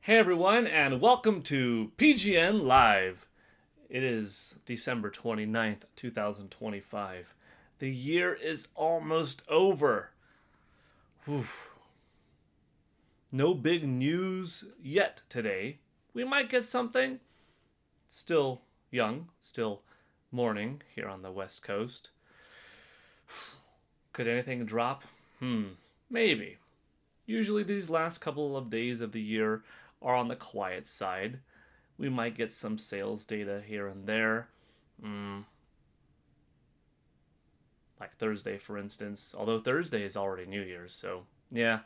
Hey everyone, and welcome to PGN Live. It is December 29th, 2025. The year is almost over. Whew. No big news yet today. We might get something. Still young, still morning here on the West Coast. Could anything drop? Maybe. Usually these last couple of days of the year are on the quiet side. We might get some sales data here and there. Like Thursday, for instance. Although Thursday is already New Year's, so yeah,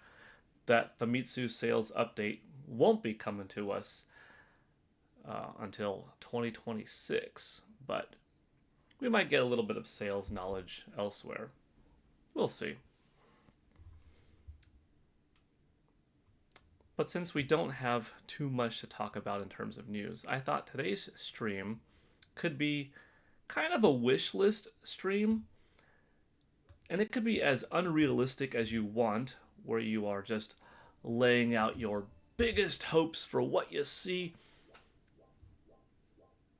that Famitsu sales update won't be coming to us until 2026. But we might get a little bit of sales knowledge elsewhere. We'll see. But since we don't have too much to talk about in terms of news, I thought today's stream could be kind of a wish list stream. And it could be as unrealistic as you want, where you are just laying out your biggest hopes for what you see,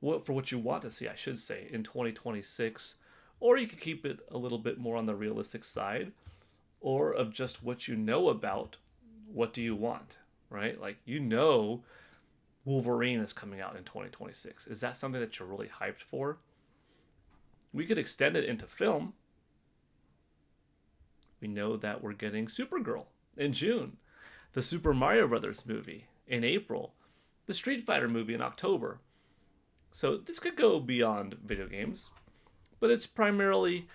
for what you want to see, I should say, in 2026. Or you could keep it a little bit more on the realistic side, or of just what you know about what do you want, right? Like, Wolverine is coming out in 2026. Is that something that you're really hyped for? We could extend it into film. We know that we're getting Supergirl in June, the Super Mario Brothers movie in April, the Street Fighter movie in October. So this could go beyond video games, but it's primarily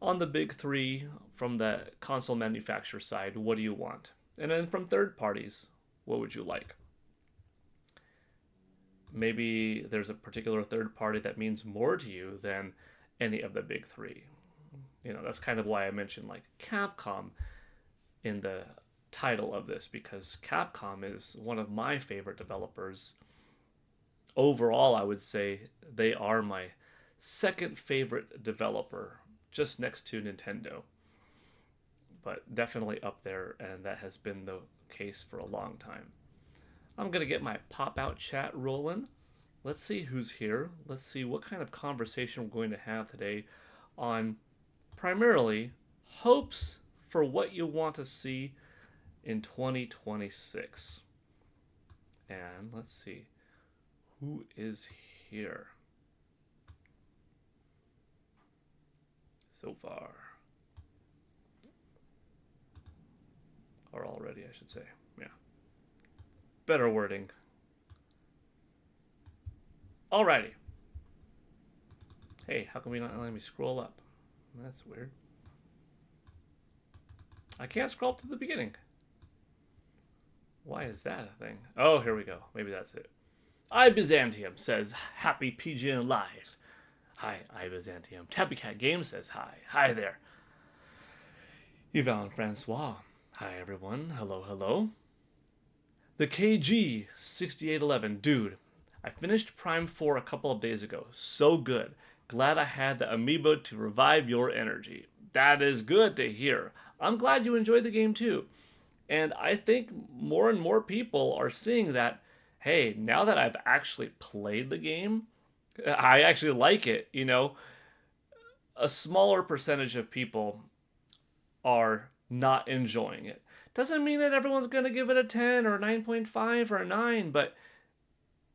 on the big three from the console manufacturer side. What do you want? And then from third parties, what would you like? Maybe there's a particular third party that means more to you than any of the big three. That's kind of why I mentioned like Capcom in the title of this, because Capcom is one of my favorite developers. Overall, I would say they are my second favorite developer, just next to Nintendo. But definitely up there, and that has been the case for a long time. I'm going to get my pop-out chat rolling. Let's see who's here. Let's see what kind of conversation we're going to have today on primarily hopes for what you want to see in 2026. And let's see who is here so far. Or already, I should say. Yeah. Better wording. Alrighty. Hey, how come we not letting me scroll up? That's weird. I can't scroll up to the beginning. Why is that a thing? Oh, here we go. Maybe that's it. iByzantium says, Happy PGN Live. Hi, iByzantium. Tabby Cat Game says hi. Hi there. Yvonne Francois. Hi, everyone. Hello, hello. The KG6811. Dude, I finished Prime 4 a couple of days ago. So good. Glad I had the amiibo to revive your energy. That is good to hear. I'm glad you enjoyed the game too. And I think more and more people are seeing that, hey, now that I've actually played the game, I actually like it. A smaller percentage of people are not enjoying it. Doesn't mean that everyone's going to give it a 10 or a 9.5 or a 9, but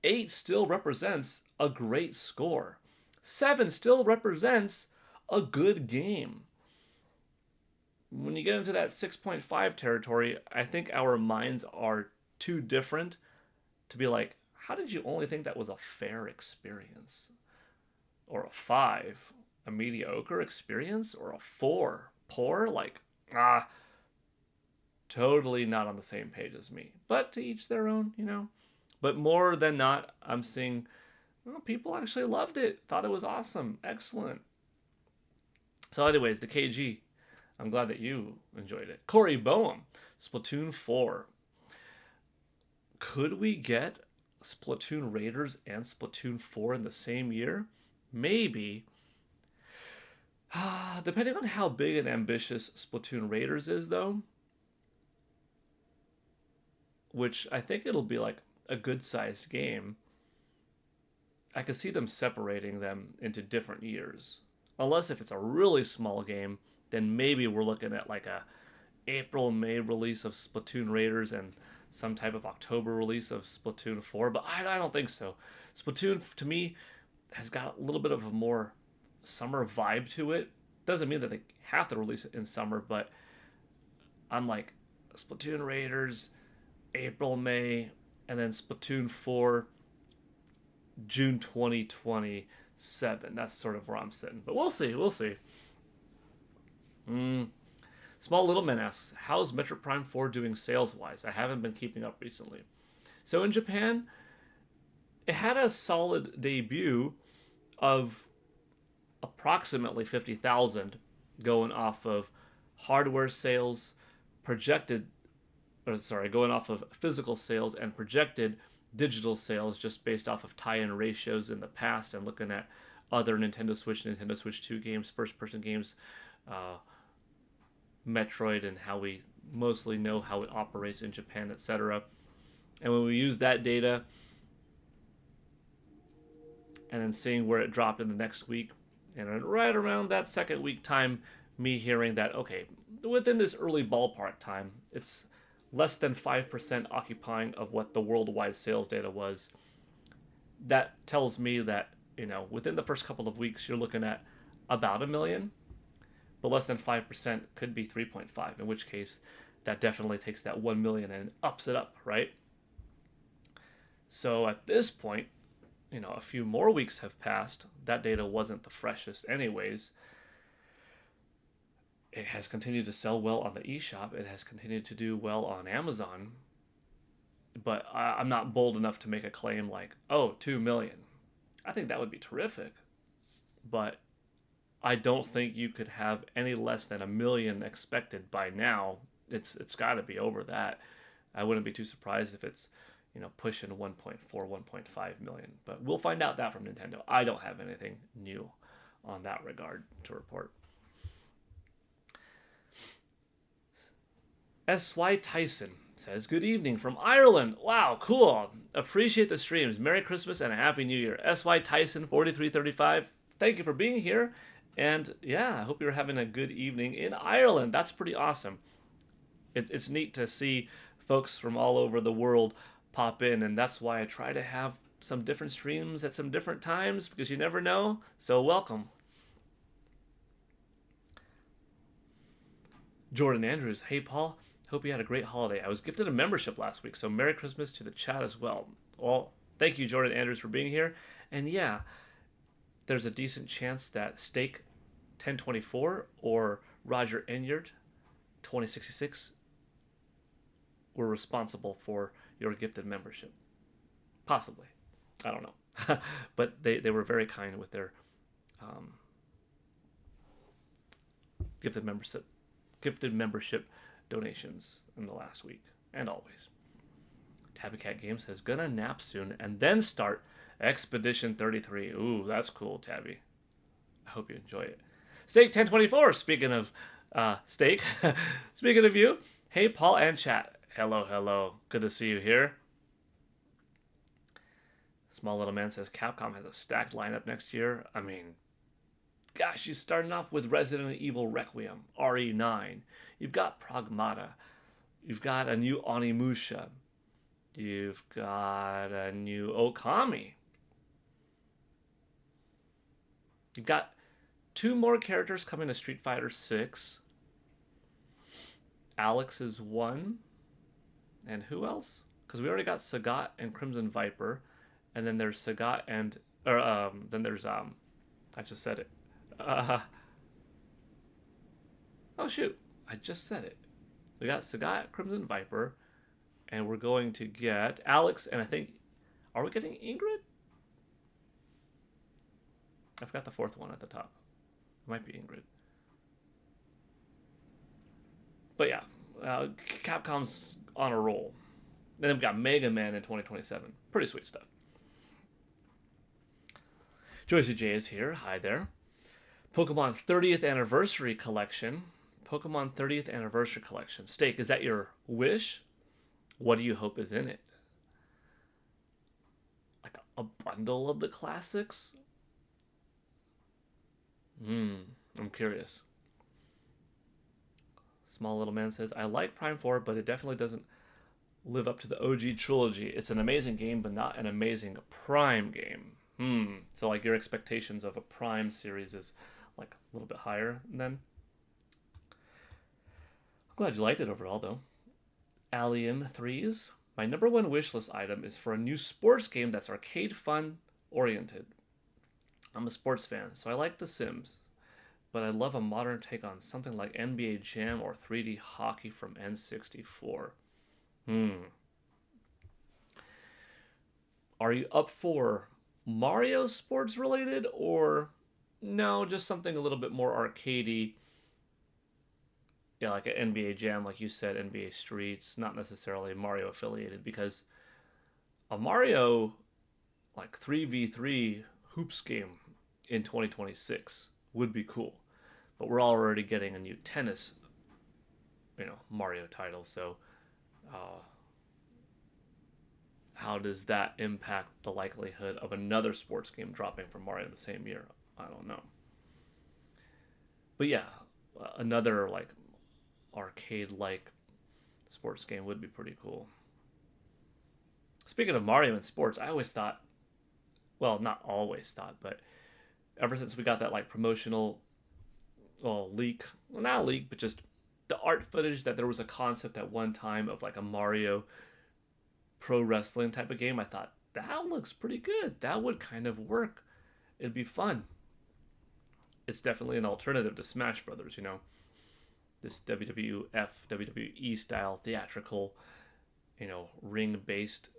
8 still represents a great score. 7 still represents a good game. When you get into that 6.5 territory, I think our minds are too different to be like, how did you only think that was a fair experience? Or a 5, a mediocre experience? Or a 4, poor? Totally not on the same page as me. But to each their own, But more than not, I'm seeing people actually loved it. Thought it was awesome. Excellent. So anyways, the KG. I'm glad that you enjoyed it. Corey Boehm. Splatoon 4. Could we get Splatoon Raiders and Splatoon 4 in the same year? Maybe. Depending on how big and ambitious Splatoon Raiders is, though, which I think it'll be like a good-sized game, I could see them separating them into different years. Unless if it's a really small game, then maybe we're looking at like a April, May release of Splatoon Raiders and some type of October release of Splatoon 4, but I don't think so. Splatoon, to me, has got a little bit of a more summer vibe to it. Doesn't mean that they have to release it in summer, but I'm like Splatoon Raiders, April, May, and then Splatoon 4, June 2027. That's sort of where I'm sitting. But we'll see. We'll see. Small Little Man asks, how's Metroid Prime 4 doing sales-wise? I haven't been keeping up recently. So in Japan, it had a solid debut of approximately 50,000 going off of hardware sales, going off of physical sales and projected digital sales just based off of tie-in ratios in the past and looking at other Nintendo Switch 2 games, first-person games, Metroid, and how we mostly know how it operates in Japan, etc. And when we use that data and then seeing where it dropped in the next week, and right around that second week time, me hearing that, okay, within this early ballpark time, it's less than 5% occupying of what the worldwide sales data was. That tells me that, within the first couple of weeks, you're looking at about 1 million, but less than 5% could be 3.5, in which case that definitely takes that 1 million and ups it up, right? So at this point, a few more weeks have passed. That data wasn't the freshest anyways. It has continued to sell well on the eShop. It has continued to do well on Amazon. But I'm not bold enough to make a claim like, 2 million. I think that would be terrific. But I don't think you could have any less than 1 million expected by now. It's got to be over that. I wouldn't be too surprised if it's pushing 1.4, 1.5 million. But we'll find out that from Nintendo. I don't have anything new on that regard to report. S.Y. Tyson says, good evening from Ireland. Wow, cool. Appreciate the streams. Merry Christmas and a Happy New Year. S.Y. Tyson, 4335, thank you for being here. And yeah, I hope you're having a good evening in Ireland. That's pretty awesome. It's neat to see folks from all over the world pop in, and that's why I try to have some different streams at some different times, because you never know. So welcome. Jordan Andrews, hey Paul, hope you had a great holiday. I was gifted a membership last week, so Merry Christmas to the chat as well. Well, thank you, Jordan Andrews, for being here. And yeah, there's a decent chance that Steak 1024 or Roger Enyart 2066 were responsible for your gifted membership. Possibly. I don't know. But they were very kind with their gifted membership donations in the last week and always. Tabby Cat Games says, gonna nap soon and then start Expedition 33. Ooh, that's cool, Tabby. I hope you enjoy it. Steak 1024, speaking of steak, speaking of you, hey Paul and chat. Hello. Good to see you here. Small Little Man says, Capcom has a stacked lineup next year. I mean, gosh, you're starting off with Resident Evil Requiem, RE9. You've got Pragmata. You've got a new Onimusha. You've got a new Okami. You've got 2 more characters coming to Street Fighter 6. Alex is 1. And who else? Because we already got Sagat and Crimson Viper. And then there's Sagat and... then there's... I just said it. Oh, shoot. I just said it. We got Sagat, Crimson Viper. And we're going to get Alex, and I think... Are we getting Ingrid? I forgot the 4th one at the top. It might be Ingrid. But yeah, Capcom's on a roll. Then we've got Mega Man in 2027. Pretty sweet stuff. Joyce J is here. Hi there. Pokemon 30th Anniversary Collection. Pokemon 30th Anniversary Collection. Steak, is that your wish? What do you hope is in it? a bundle of the classics? I'm curious. Small Little Man says, I like Prime 4, but it definitely doesn't live up to the OG trilogy. It's an amazing game, but not an amazing Prime game. So like your expectations of a Prime series is like a little bit higher then? I'm glad you liked it overall though. Alien 3s. My number one wishlist item is for a new sports game that's arcade fun oriented. I'm a sports fan, so I like The Sims, but I love a modern take on something like NBA Jam or 3D hockey from N64. Are you up for Mario sports related or no, just something a little bit more arcadey? Yeah, like an NBA Jam, like you said, NBA Streets, not necessarily Mario affiliated, because a Mario like 3v3 hoops game in 2026 would be cool. But we're already getting a new tennis, Mario title, so uh, how does that impact the likelihood of another sports game dropping from Mario the same year? I don't know. But yeah, another like arcade like sports game would be pretty cool. Speaking of Mario and sports, I always thought, well, not always thought, but ever since we got that like promotional leak, well, not leak, but just the art footage that there was a concept at one time of like a Mario pro wrestling type of game, I thought that looks pretty good. That would kind of work. It'd be fun. It's definitely an alternative to Smash Brothers, this WWF, WWE style theatrical, ring based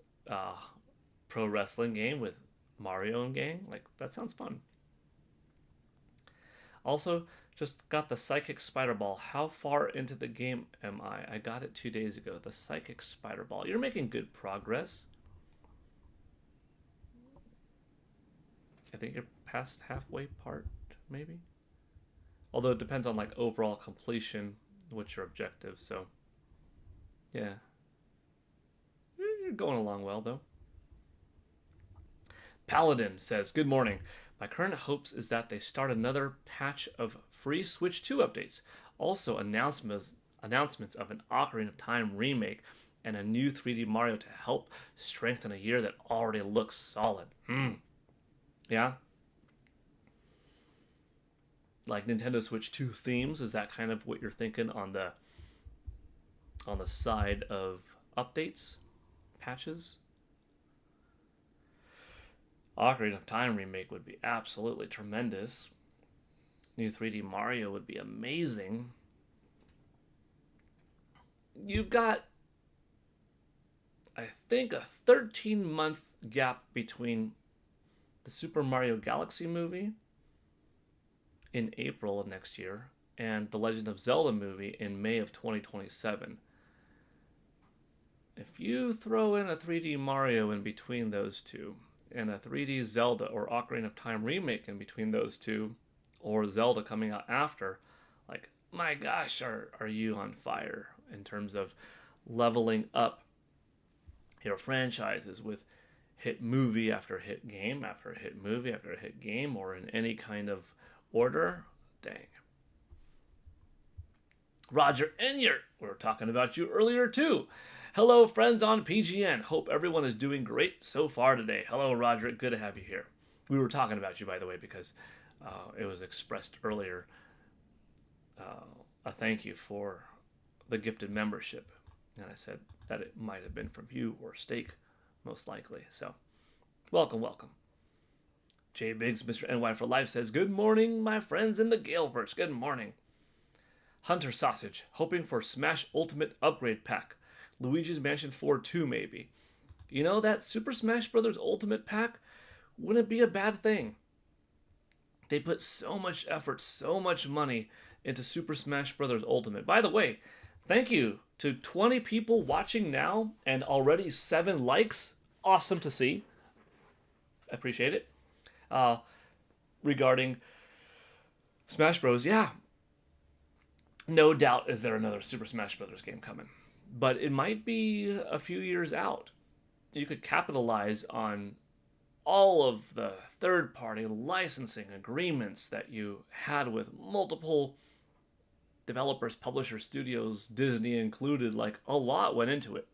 pro wrestling game with Mario and gang. Like, that sounds fun. Also, just got the Psychic Spider Ball. How far into the game am I? I got it 2 days ago. The Psychic Spider Ball. You're making good progress. I think you're past halfway part, maybe? Although it depends on, like, overall completion, what's your objective, so... yeah. You're going along well, though. Paladin says, good morning. My current hopes is that they start another patch of free Switch 2 updates. Also, announcements of an Ocarina of Time remake and a new 3D Mario to help strengthen a year that already looks solid. Yeah? Like Nintendo Switch 2 themes, is that kind of what you're thinking on the side of updates, patches? Ocarina of Time remake would be absolutely tremendous. New 3D Mario would be amazing. You've got, I think, a 13-month gap between the Super Mario Galaxy movie in April of next year and the Legend of Zelda movie in May of 2027. If you throw in a 3D Mario in between those two, and a 3D Zelda or Ocarina of Time remake in between those two, or Zelda coming out after, like, my gosh, are you on fire in terms of leveling up your franchises with hit movie after hit game after hit movie after hit game, or in any kind of order? Dang. Roger Enyart, we were talking about you earlier too. Hello, friends on PGN. Hope everyone is doing great so far today. Hello, Roger. Good to have you here. We were talking about you, by the way, because it was expressed earlier. A thank you for the gifted membership. And I said that it might have been from you or Steak, most likely. So, welcome, welcome. J Biggs, Mr. NY for Life says, good morning, my friends in the Galeverse. Good morning. Hunter Sausage, hoping for Smash Ultimate Upgrade Pack. Luigi's Mansion 4 2, maybe. That Super Smash Bros. Ultimate Pack wouldn't be a bad thing. They put so much effort, so much money into Super Smash Bros. Ultimate. By the way, thank you to 20 people watching now and already 7 likes. Awesome to see. Appreciate it. Regarding Smash Bros. Yeah. No doubt is there another Super Smash Bros. Game coming. But it might be a few years out. You could capitalize on all of the third-party licensing agreements that you had with multiple developers, publishers, studios, Disney included, like a lot went into it.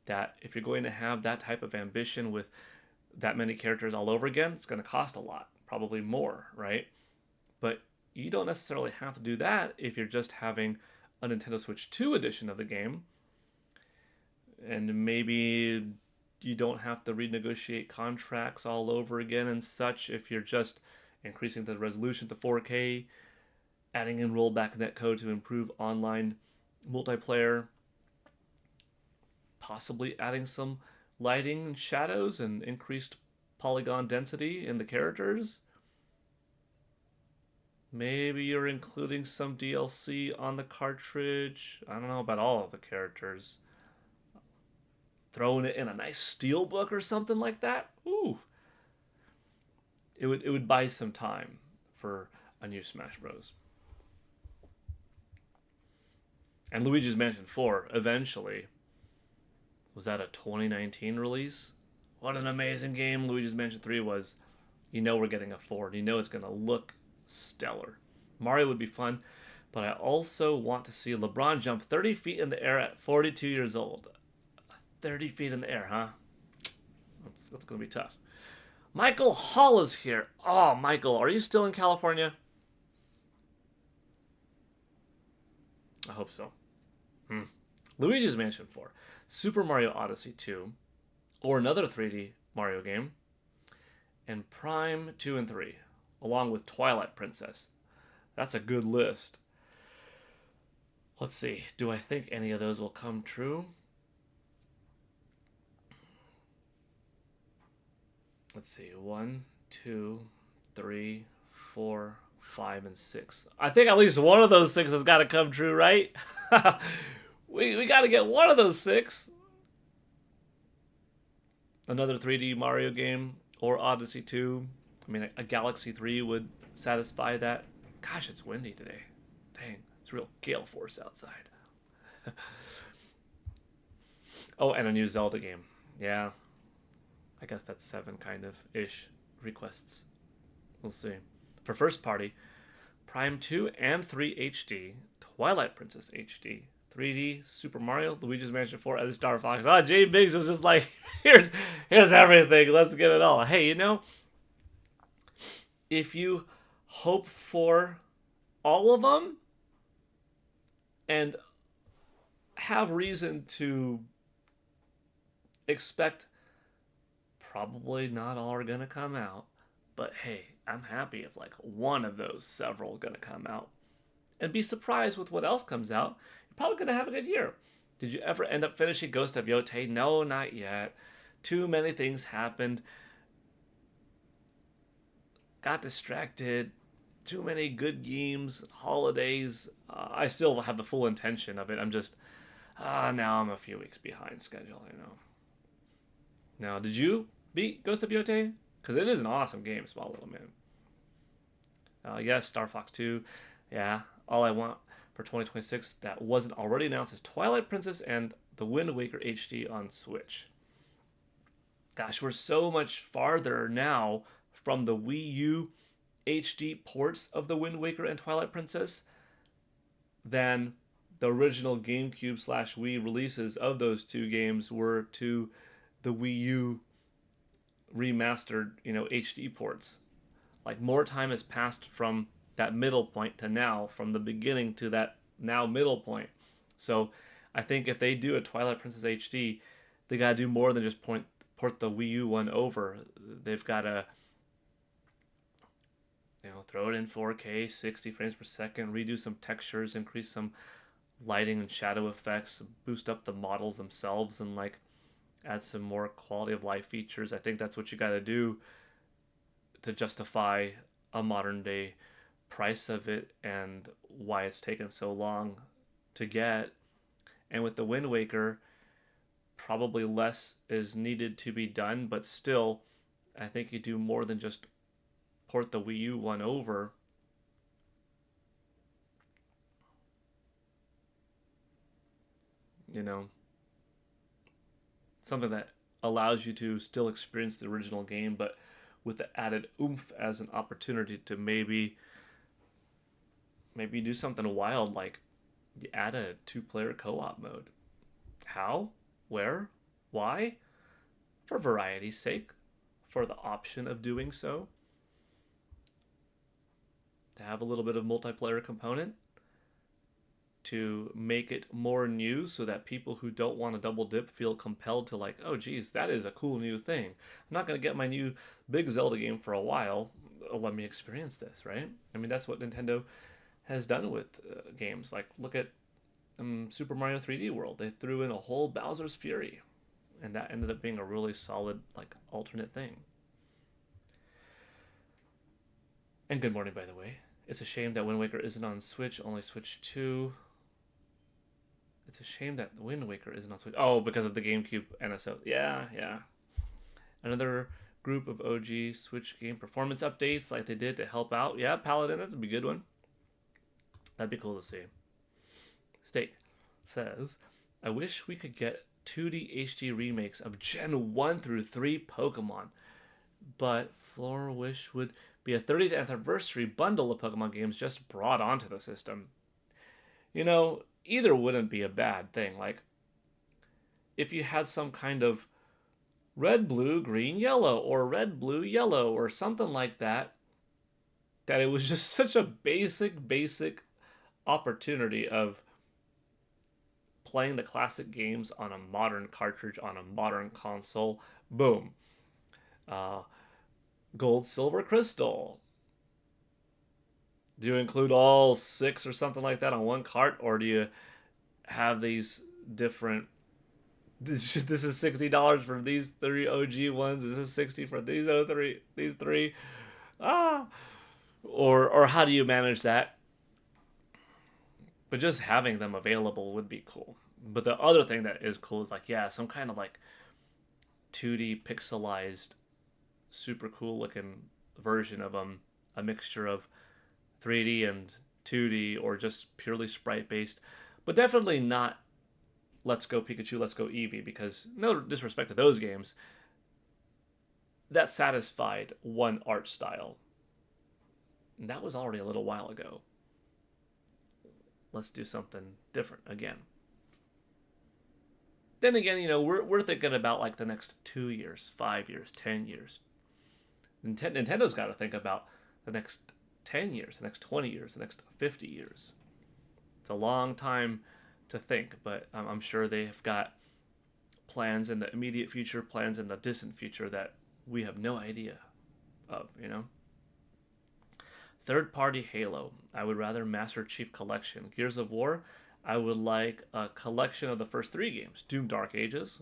That if you're going to have that type of ambition with that many characters all over again, it's going to cost a lot, probably more, right? But you don't necessarily have to do that if you're just having a Nintendo Switch 2 edition of the game. And maybe you don't have to renegotiate contracts all over again and such if you're just increasing the resolution to 4K, adding in rollback netcode to improve online multiplayer, possibly adding some lighting and shadows and increased polygon density in the characters. Maybe you're including some DLC on the cartridge. I don't know about all of the characters. Throwing it in a nice steelbook or something like that. Ooh. It would buy some time for a new Smash Bros. And Luigi's Mansion 4 eventually. Was that a 2019 release? What an amazing game Luigi's Mansion 3 was. You know we're getting a 4. You know it's going to look stellar. Mario would be fun, but I also want to see LeBron jump 30 feet in the air at 42 years old. 30 feet in the air, huh? That's going to be tough. Michael Hall is here. Oh, Michael, are you still in California? I hope so. Luigi's Mansion 4, Super Mario Odyssey 2, or another 3D Mario game, and Prime 2 and 3, along with Twilight Princess. That's a good list. Let's see. Do I think any of those will come true? Let's see. 1, 2, 3, 4, 5, and 6. I think at least one of those 6 has got to come true, right? we got to get one of those 6. Another 3D Mario game or Odyssey 2. I mean, a Galaxy 3 would satisfy that. Gosh, it's windy today. Dang, it's real gale force outside. Oh, and a new Zelda game. Yeah. I guess that's 7 kind of ish requests. We'll see. For first party, Prime 2 and 3 HD, Twilight Princess HD, 3D Super Mario, Luigi's Mansion 4, and Star Fox. Oh, Jay Biggs was just like, here's everything. Let's get it all. Hey, you know, if you hope for all of them and have reason to expect probably not all are going to come out, but hey, I'm happy if like one of those several are going to come out. And be surprised with what else comes out. You're probably going to have a good year. Did you ever end up finishing Ghost of Yotei? No, not yet. Too many things happened. Got distracted. Too many good games, holidays. I still have the full intention of it. I'm just, now I'm a few weeks behind schedule, you know. Now, did you beat Ghost of Yotei? Because it is an awesome game, Small Little Man. Yes, Star Fox 2. Yeah, all I want for 2026 that wasn't already announced is Twilight Princess and The Wind Waker HD on Switch. Gosh, we're so much farther now from the Wii U HD ports of The Wind Waker and Twilight Princess than the original GameCube / Wii releases of those two games were to the Wii U remastered, HD ports. Like, more time has passed from that middle point to now, from the beginning to that now middle point. So I think if they do a Twilight Princess HD, they gotta do more than just port the Wii U one over. They've gotta, throw it in 4K, 60 frames per second, redo some textures, increase some lighting and shadow effects, boost up the models themselves, and like add some more quality of life features. I think that's what you gotta do to justify a modern day price of it and why it's taken so long to get. And with the Wind Waker, probably less is needed to be done, but still, I think you do more than just port the Wii U one over. Something that allows you to still experience the original game, but with the added oomph as an opportunity to maybe do something wild, like you add a two-player co-op mode. How? Where? Why? For variety's sake, for the option of doing so, to have a little bit of multiplayer component, to make it more new so that people who don't want to double dip feel compelled to, like, oh geez, that is a cool new thing. I'm not going to get my new big Zelda game for a while. Let me experience this, right? I mean, that's what Nintendo has done with games. Like, look at Super Mario 3D World. They threw in a whole Bowser's Fury, and that ended up being a really solid, like, alternate thing. And good morning, by the way. It's a shame that Wind Waker isn't on Switch, only Switch 2. It's a shame that Wind Waker isn't on Switch. Oh, because of the GameCube NSO. Yeah, yeah. Another group of OG Switch game performance updates like they did to help out. Yeah, Paladin, that's a good one. That'd be cool to see. Steak says, I wish we could get 2D HD remakes of Gen 1 through 3 Pokemon, but Floor Wish would be a 30th anniversary bundle of Pokemon games just brought onto the system. You know, either wouldn't be a bad thing. Like, if you had some kind of red, blue, green, yellow, or red, blue, yellow, or something like that, that it was just such a basic opportunity of playing the classic games on a modern cartridge, on a modern console. Boom. Gold, silver, crystal. Do you include all 6 or something like that on one cart, or do you have these different? This is $60 for these 3 OG ones. This is 60 for these these 3. Or how do you manage that? But just having them available would be cool. But the other thing that is cool is, like, yeah, some kind of like 2D pixelized, super cool looking version of them, a mixture of 3D and 2D, or just purely sprite based, but definitely not Let's Go Pikachu, Let's Go Eevee, because no disrespect to those games, that satisfied one art style. And that was already a little while ago. Let's do something different again. Then again, you know, we're thinking about like the next 2 years, 5 years, 10 years. Nintendo's got to think about the next 10 years, the next 20 years, the next 50 years. It's a long time to think, but I'm sure they've got plans in the immediate future, plans in the distant future that we have no idea of, you know? Third-party Halo. I would rather Master Chief Collection. Gears of War. I would like a collection of the first 3 games. Doom Dark Ages.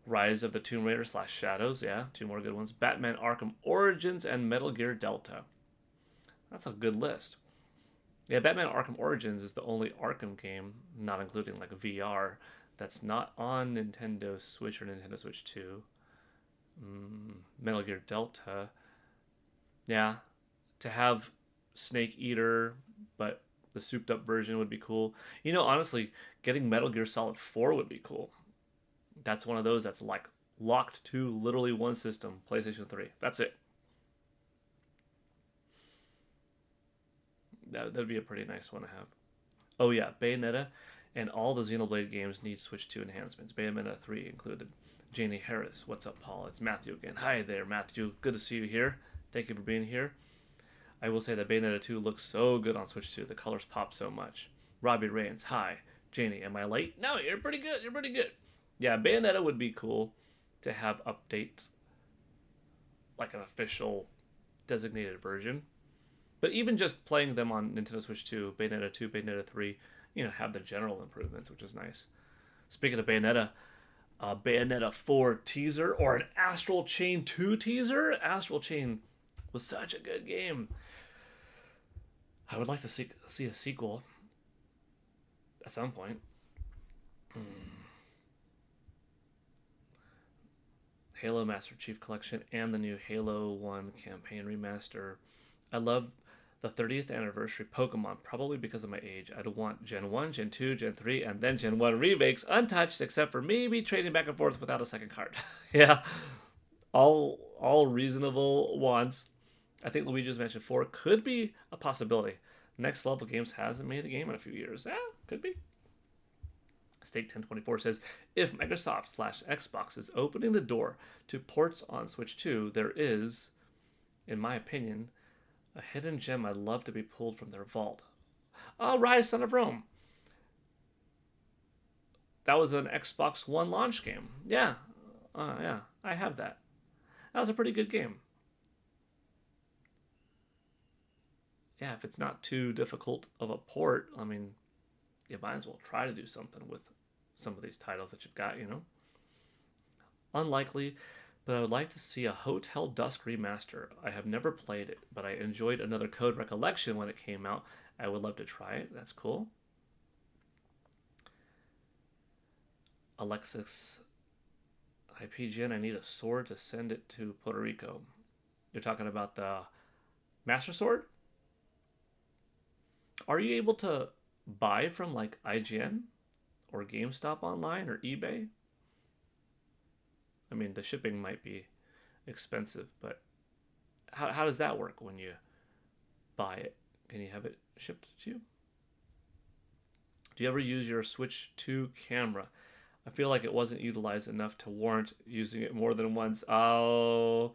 Rise of the Tomb Raider / Shadows. Yeah, 2 more good ones. Batman Arkham Origins and Metal Gear Delta. That's a good list. Yeah, Batman Arkham Origins is the only Arkham game, not including like VR, that's not on Nintendo Switch or Nintendo Switch 2. Metal Gear Delta. Yeah, to have Snake Eater, but the souped up version would be cool. You know, honestly, getting Metal Gear Solid 4 would be cool. That's one of those that's like locked to literally one system, PlayStation 3. That's it. That'd be a pretty nice one to have. Oh yeah, Bayonetta and all the Xenoblade games need Switch 2 enhancements. Bayonetta 3 included. Janie Harris, what's up, Paul? It's Matthew again. Hi there, Matthew. Good to see you here. Thank you for being here. I will say that Bayonetta 2 looks so good on Switch 2. The colors pop so much. Robbie Rains, hi. Janie, am I late? No, you're pretty good. You're pretty good. Yeah, Bayonetta would be cool to have updates, like an official designated version. But even just playing them on Nintendo Switch 2, Bayonetta 2, Bayonetta 3, you know, have the general improvements, which is nice. Speaking of Bayonetta, Bayonetta 4 teaser or an Astral Chain 2 teaser? Astral Chain was such a good game. I would like to see a sequel at some point. Halo Master Chief Collection and the new Halo 1 campaign remaster. I love the 30th anniversary Pokemon, probably because of my age. I'd want Gen 1, Gen 2, Gen 3, and then Gen 1 remakes untouched, except for maybe trading back and forth without a second card. Yeah, all reasonable wants. I think Luigi's Mansion 4 could be a possibility. Next Level Games hasn't made a game in a few years. Yeah, could be. Steak 1024 says, if Microsoft slash Xbox is opening the door to ports on Switch 2, there is, in my opinion, a hidden gem I'd love to be pulled from their vault. Oh, Rise, Son of Rome. That was an Xbox One launch game. Yeah. Yeah, I have that. That was a pretty good game. Yeah, if it's not too difficult of a port, I mean, you might as well try to do something with some of these titles that you've got, you know? Unlikely, but I would like to see a Hotel Dusk remaster. I have never played it, but I enjoyed Another Code Recollection when it came out. I would love to try it. That's cool. Alexis IPGN, I need a sword to send it to Puerto Rico. You're talking about the Master Sword? Are you able to buy from like IGN or GameStop online or eBay? I mean, the shipping might be expensive, but how does that work when you buy it? Can you have it shipped to you? Do you ever use your Switch 2 camera? I feel like it wasn't utilized enough to warrant using it more than once. Oh,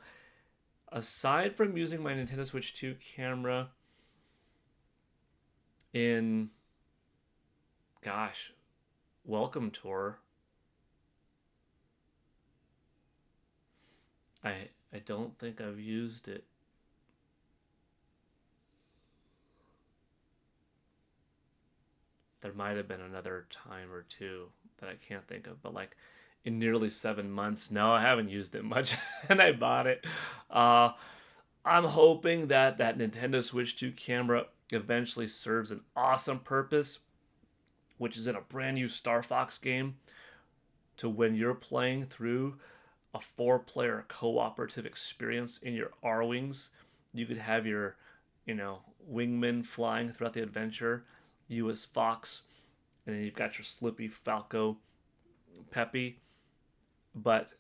aside from using my Nintendo Switch 2 camera in, gosh, Welcome Tour, I don't think I've used it. There might have been another time or two that I can't think of, but like in nearly 7 months, no, I haven't used it much, and I bought it. Uh, I'm hoping that that Nintendo Switch 2 camera eventually serves an awesome purpose, which is in a brand new Star Fox game, to when you're playing through a 4-player cooperative experience in your R-Wings, you could have your, wingmen flying throughout the adventure, you as Fox, and then you've got your Slippy, Falco, Peppy, but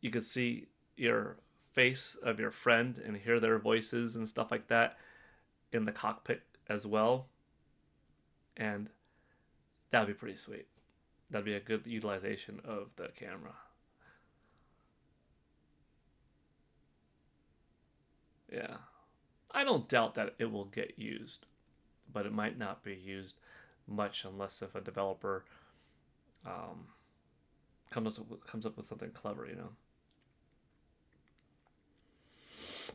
you could see your face of your friend and hear their voices and stuff like that in the cockpit as well. And that would be pretty sweet. That'd be a good utilization of the camera. Yeah. I don't doubt that it will get used, but it might not be used much unless if a developer comes up with something clever,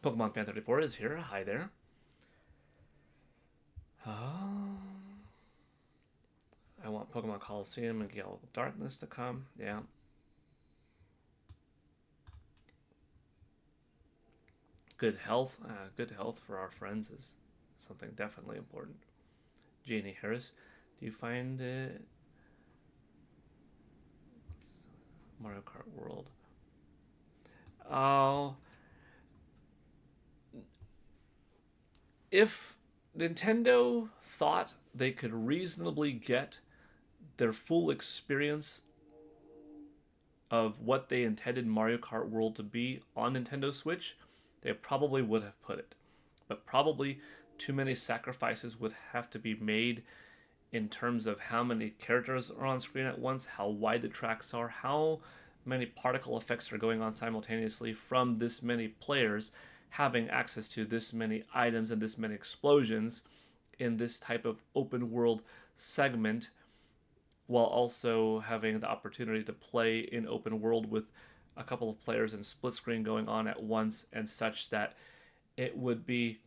Pokemon Fan 34 is here. Hi there. Oh, I want Pokemon Coliseum and Gale of Darkness to come. Yeah. Good health. Good health for our friends is something definitely important. Janie Harris, do you find it Mario Kart World? Oh, if Nintendo thought they could reasonably get their full experience of what they intended Mario Kart World to be on Nintendo Switch, they probably would have put it. But probably too many sacrifices would have to be made in terms of how many characters are on screen at once, how wide the tracks are, how many particle effects are going on simultaneously from this many players having access to this many items and this many explosions in this type of open world segment, while also having the opportunity to play in open world with a couple of players and split screen going on at once, and such that it would be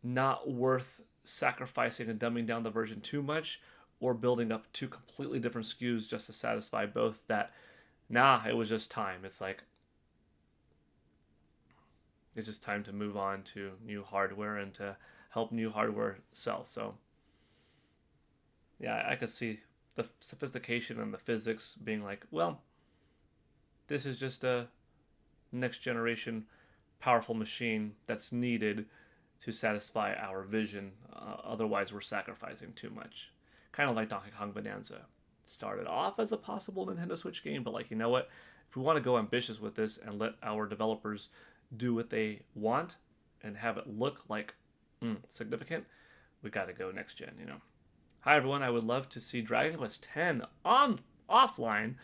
not worth sacrificing and dumbing down the version too much, or building up two completely different SKUs just to satisfy both. That, it was just time. It's like, it's just time to move on to new hardware and to help new hardware sell. So yeah, I could see the sophistication and the physics being like, well, this is just a next generation powerful machine that's needed to satisfy our vision. Otherwise, we're sacrificing too much. Kind of like Donkey Kong Bonanza. Started off as a possible Nintendo Switch game, but like, you know what? If we want to go ambitious with this and let our developers do what they want and have it look like significant, we got to go next gen, you know. Hi everyone, I would love to see Dragon Quest X on offline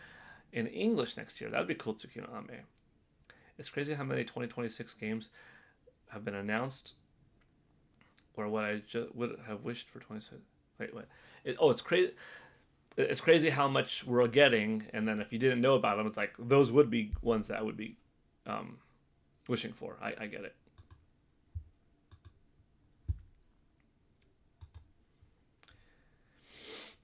in English next year. That would be cool, Tsukino Ame. It's crazy how many 2026 games have been announced, or what I would have wished for 26. Wait, what? It's crazy. It's crazy how much we're getting, and then if you didn't know about them, it's like those would be ones that I would be wishing for. I get it.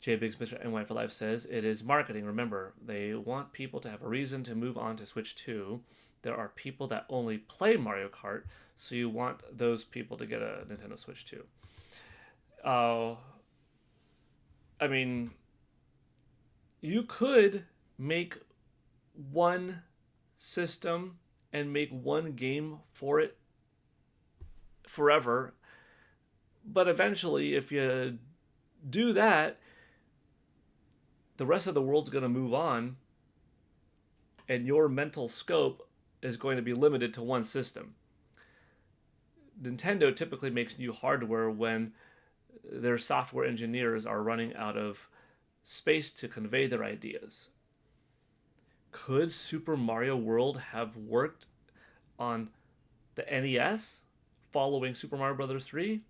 J Biggs Mr. NY for Life says it is marketing. Remember, they want people to have a reason to move on to Switch 2. There are people that only play Mario Kart, so you want those people to get a Nintendo Switch 2. I mean, you could make one system and make one game for it forever, but eventually, if you do that, the rest of the world's going to move on, and your mental scope is going to be limited to one system. Nintendo typically makes new hardware when their software engineers are running out of space to convey their ideas. Could Super Mario World have worked on the NES following Super Mario Bros. 3?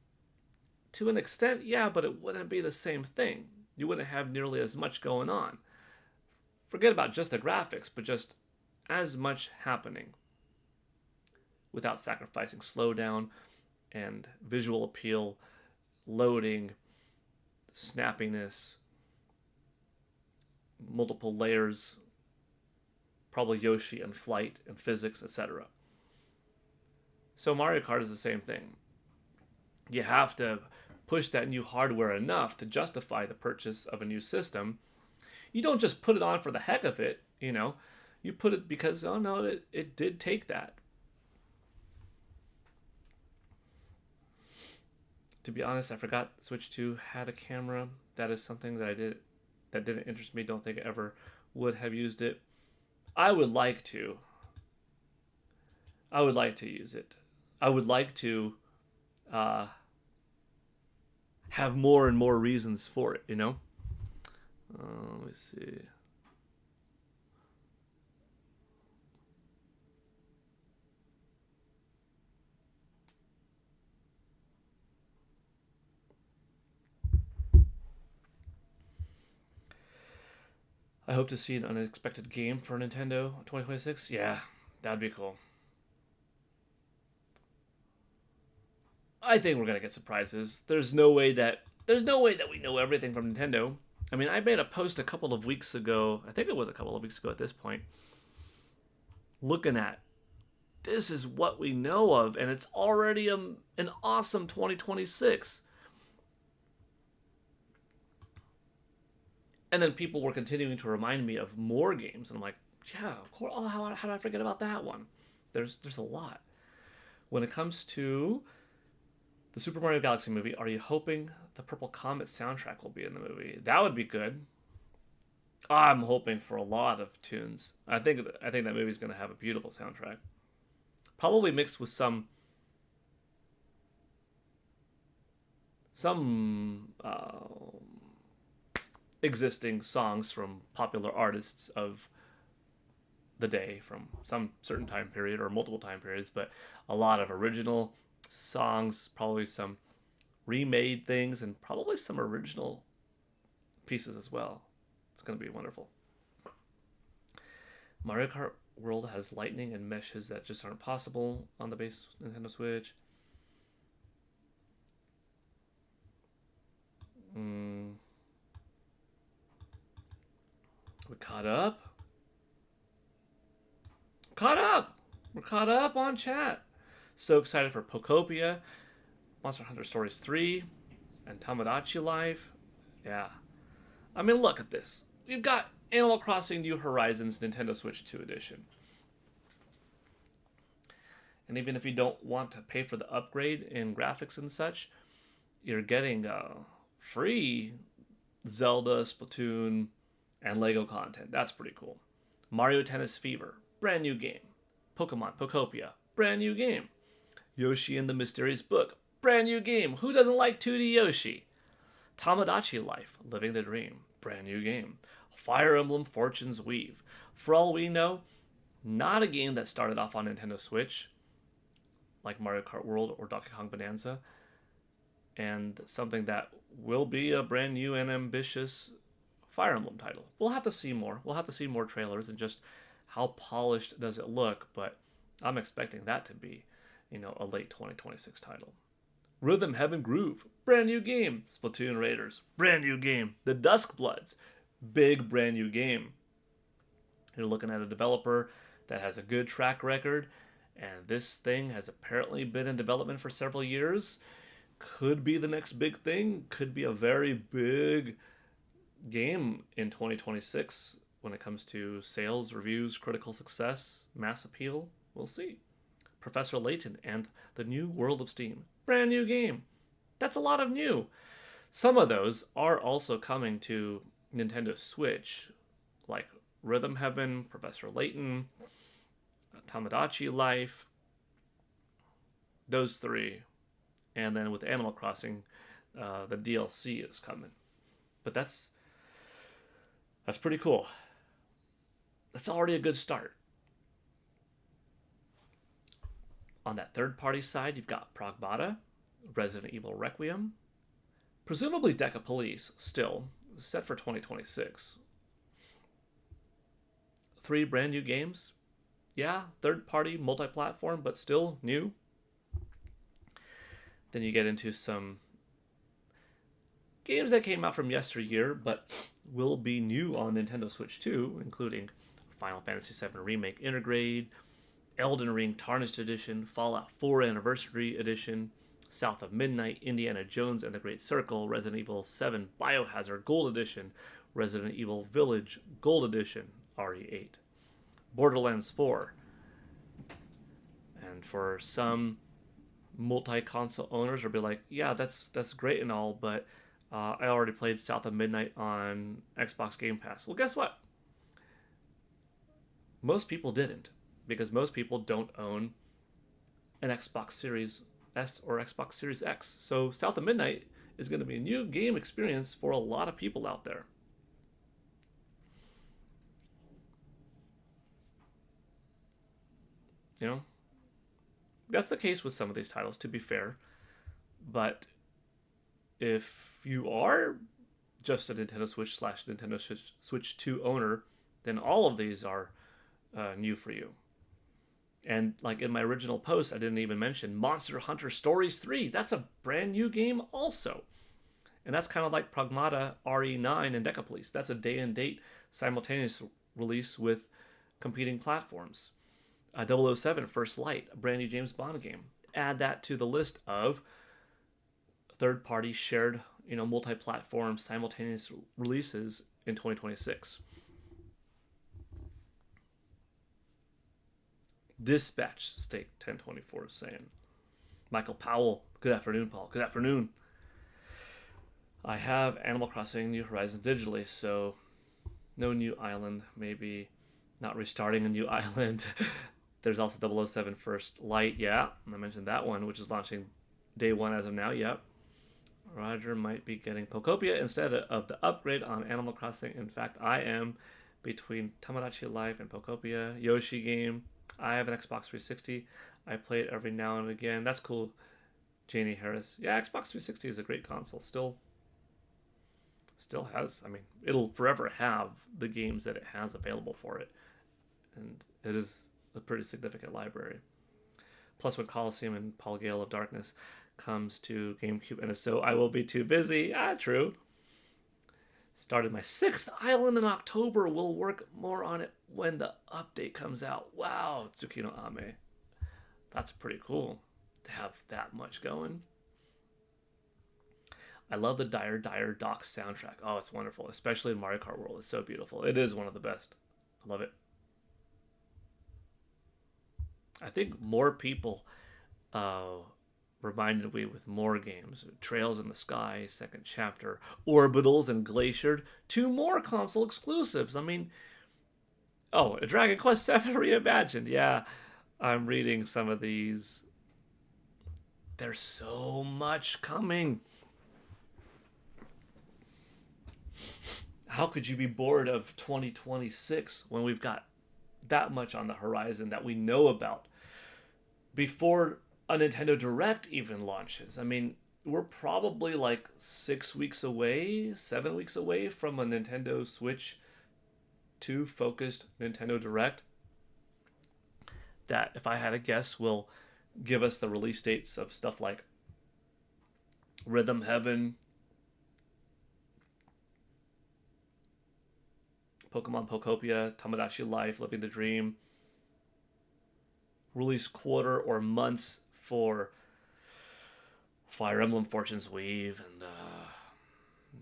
To an extent, yeah, but it wouldn't be the same thing. You wouldn't have nearly as much going on. Forget about just the graphics, but just as much happening without sacrificing slowdown and visual appeal, loading, snappiness, multiple layers, probably Yoshi and flight and physics, etc. So Mario Kart is the same thing. You have to push that new hardware enough to justify the purchase of a new system. You don't just put it on for the heck of it, you know. You put it because, oh no, it did take that. To be honest, I forgot Switch 2 had a camera. That is something that didn't interest me. Don't think I ever would have used it. I would like to. I would like to use it. I would like to have more and more reasons for it, you know? Let me see. I hope to see an unexpected game for Nintendo 2026. Yeah, that'd be cool. I think we're gonna get surprises. There's no way that we know everything from Nintendo. I mean, I made a post a couple of weeks ago. I think it was a couple of weeks ago at this point. Looking at this is what we know of, and it's already an awesome 2026. And then people were continuing to remind me of more games, and I'm like, yeah, of course. Oh, how did I forget about that one? There's a lot. When it comes to the Super Mario Galaxy movie, are you hoping the Purple Comet soundtrack will be in the movie? That would be good. I'm hoping for a lot of tunes. I think that movie's going to have a beautiful soundtrack. Probably mixed with some existing songs from popular artists of the day from some certain time period or multiple time periods, but a lot of original songs, probably some remade things, and probably some original pieces as well. It's going to be wonderful. Mario Kart World has lightning and meshes that just aren't possible on the base Nintendo Switch. We caught up? We're caught up on chat. So excited for Pokopia, Monster Hunter Stories 3, and Tamagotchi Life. Yeah. I mean, look at this. We've got Animal Crossing New Horizons Nintendo Switch 2 Edition. And even if you don't want to pay for the upgrade in graphics and such, you're getting free Zelda, Splatoon, and Lego content. That's pretty cool. Mario Tennis Fever, brand new game. Pokemon Pokopia, brand new game. Yoshi and the Mysterious Book, brand new game. Who doesn't like 2D Yoshi? Tamagotchi Life, Living the Dream, brand new game. Fire Emblem Fortune's Weave. For all we know, not a game that started off on Nintendo Switch, like Mario Kart World or Donkey Kong Bonanza, and something that will be a brand new and ambitious Fire Emblem title. We'll have to see more. We'll have to see more trailers and just how polished does it look, but I'm expecting that to be, a late 2026 title. Rhythm Heaven Groove, brand new game. Splatoon Raiders, brand new game. The Dusk Bloods, big brand new game. You're looking at a developer that has a good track record, and this thing has apparently been in development for several years. Could be the next big thing, could be a very big game in 2026 when it comes to sales, reviews, critical success, mass appeal. We'll see. Professor Layton and the New World of Steam, brand new game. That's a lot of new. Some of those are also coming to Nintendo Switch, like Rhythm Heaven, Professor Layton, Tamagotchi Life, those three. And then with Animal Crossing, the DLC is coming. But that's pretty cool. That's already a good start. On that third-party side, you've got Pragmata, Resident Evil Requiem, presumably Deca Police, still, set for 2026. 3 brand new games. Yeah, third-party, multi-platform, but still new. Then you get into some games that came out from yesteryear, but will be new on Nintendo Switch 2, including Final Fantasy VII Remake Intergrade, Elden Ring Tarnished Edition, Fallout 4 Anniversary Edition, South of Midnight, Indiana Jones and the Great Circle, Resident Evil 7 Biohazard Gold Edition, Resident Evil Village Gold Edition, RE8, Borderlands 4. And for some multi-console owners will be like, yeah, that's great and all, but I already played South of Midnight on Xbox Game Pass. Well, guess what? Most people didn't, because most people don't own an Xbox Series S or Xbox Series X. So South of Midnight is going to be a new game experience for a lot of people out there. That's the case with some of these titles, to be fair. But if you are just a Nintendo Switch / Nintendo Switch 2 owner, then all of these are new for you. And like in my original post, I didn't even mention Monster Hunter Stories 3. That's a brand new game also. And that's kind of like Pragmata RE9 and Deca Police. That's a day and date simultaneous release with competing platforms. 007 First Light, a brand new James Bond game. Add that to the list of third-party shared, multi-platform simultaneous releases in 2026. Dispatch Stake 1024 is saying. Michael Powell, good afternoon, Paul. Good afternoon. I have Animal Crossing New Horizons digitally, so no new island, maybe not restarting a new island. There's also 007 First Light, yeah, I mentioned that one, which is launching day 1 as of now, yep. Roger might be getting Pokopia instead of the upgrade on Animal Crossing. In fact, I am between Tamagotchi Life and Pokopia. Yoshi game. I have an Xbox 360. I play it every now and again. That's cool, Janie Harris. Yeah, Xbox 360 is a great console. Still has, it'll forever have the games that it has available for it. And it is a pretty significant library. Plus, when Coliseum and Paul Gale of Darkness comes to GameCube NSO, I will be too busy. True. Started my 6th island in October. We'll work more on it when the update comes out. Wow, Tsukino Ame. That's pretty cool to have that much going. I love the Dire Dire Docks soundtrack. Oh, it's wonderful, especially in Mario Kart World. It's so beautiful. It is one of the best. I love it. I think more people uh, reminded me with more games. Trails in the Sky, second chapter, Orbitals and Glaciered, two more console exclusives. I mean, oh, a Dragon Quest VII reimagined. Yeah, I'm reading some of these. There's so much coming. How could you be bored of 2026 when we've got that much on the horizon that we know about before a Nintendo Direct even launches? I mean, we're probably like 6 weeks away, 7 weeks away from a Nintendo Switch 2 focused Nintendo Direct that, if I had a guess, will give us the release dates of stuff like Rhythm Heaven, Pokemon Pokopia, Tomodachi Life, Living the Dream, release quarter or months for Fire Emblem Fortune's Weave and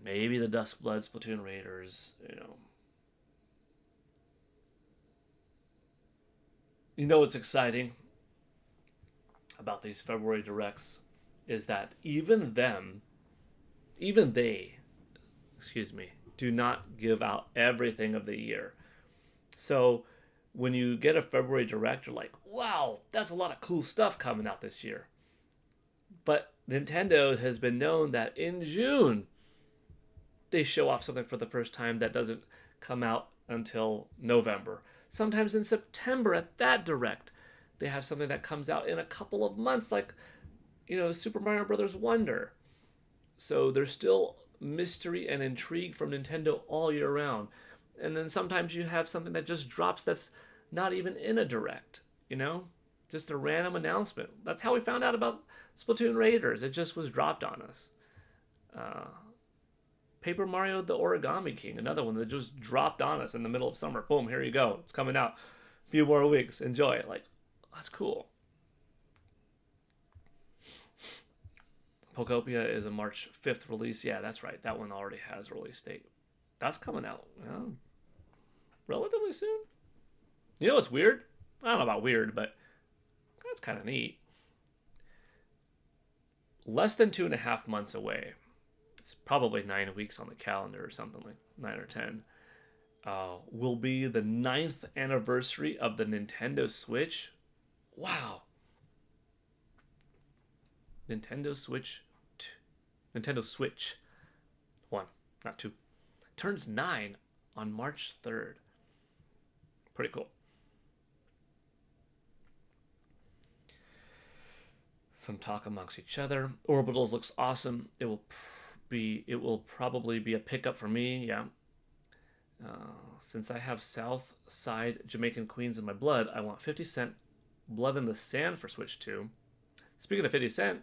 maybe the Duskblood Splatoon Raiders, you know. You know what's exciting about these February Directs is that even they, excuse me, do not give out everything of the year. So when you get a February Direct, you're like, wow, that's a lot of cool stuff coming out this year. But Nintendo has been known that in June, they show off something for the first time that doesn't come out until November. Sometimes in September at that Direct, they have something that comes out in a couple of months, like, you know, Super Mario Brothers Wonder. So there's still mystery and intrigue from Nintendo all year round. And then sometimes you have something that just drops that's not even in a Direct, you know? Just a random announcement. That's how we found out about Splatoon Raiders. It just was dropped on us. Uh, Paper Mario the Origami King, another one that just dropped on us in the middle of summer. Boom, here you go. It's coming out. A few more weeks. Enjoy it. Like, that's cool. Pokopia is a March 5th release. Yeah, that's right. That one already has a release date. That's coming out relatively soon. You know what's weird? I don't know about weird, but that's kind of neat. Less than 2.5 months away. It's probably 9 weeks on the calendar or something, like 9 or 10. Will be the 9th anniversary of the Nintendo Switch. Wow. Nintendo Switch 1, not 2, turns 9 on March 3rd. Pretty cool. Some talk amongst each other. Orbitals looks awesome. It will probably be a pickup for me. Yeah. Since I have South Side Jamaican Queens in my blood, I want 50 Cent Blood in the Sand for Switch 2. Speaking of 50 Cent,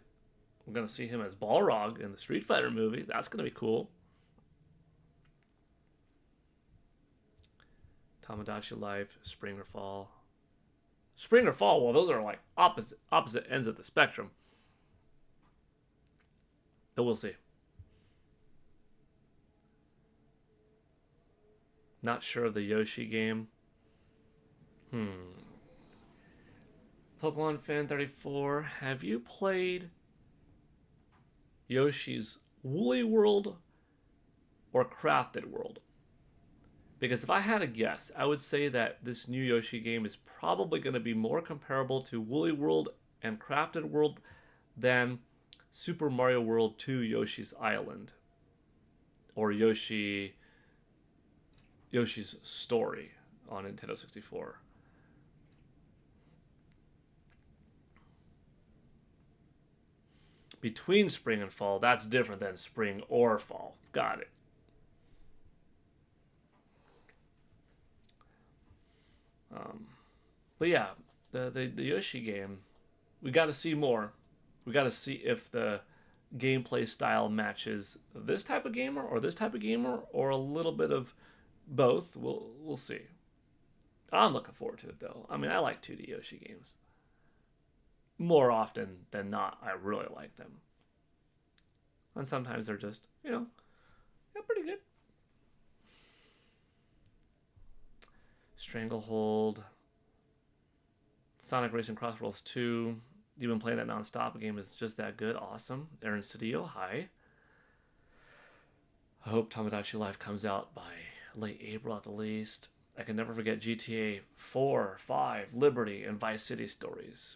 I'm going to see him as Balrog in the Street Fighter movie. That's going to be cool. Tomodachi Life, Spring or Fall. Spring or Fall, well, those are like opposite ends of the spectrum. But we'll see. Not sure of the Yoshi game. Pokemon Fan 34, have you played Yoshi's Woolly World or Crafted World? Because if I had a guess, I would say that this new Yoshi game is probably going to be more comparable to Woolly World and Crafted World than Super Mario World 2 Yoshi's Island or Yoshi's Story on Nintendo 64. Between spring and fall, that's different than spring or fall. Got it. But yeah, the Yoshi game, we got to see more. We got to see if the gameplay style matches this type of gamer or this type of gamer or a little bit of both. We'll see. I'm looking forward to it though. I mean, I like 2D Yoshi games. More often than not, I really like them. And sometimes they're just, yeah, pretty good. Stranglehold. Sonic Racing Cross Worlds 2. You've been playing that nonstop. The game is just that good. Awesome. Aaron Cedillo, hi. I hope Tomodachi Life comes out by late April at the least. I can never forget GTA 4, 5, Liberty, and Vice City stories.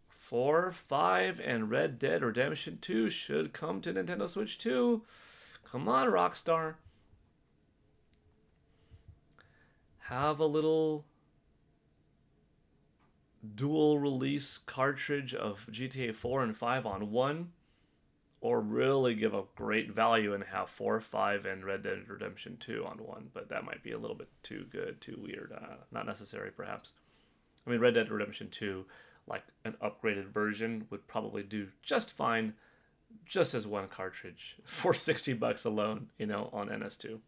4, 5, and Red Dead Redemption 2 should come to Nintendo Switch 2. Come on, Rockstar. Have a little dual release cartridge of GTA 4 and 5 on one, or really give a great value and have 4, 5, and Red Dead Redemption 2 on one. But that might be a little bit too good, too weird. Not necessary, perhaps. I mean, Red Dead Redemption 2, like an upgraded version, would probably do just fine, just as one cartridge for $60 alone, on NS2.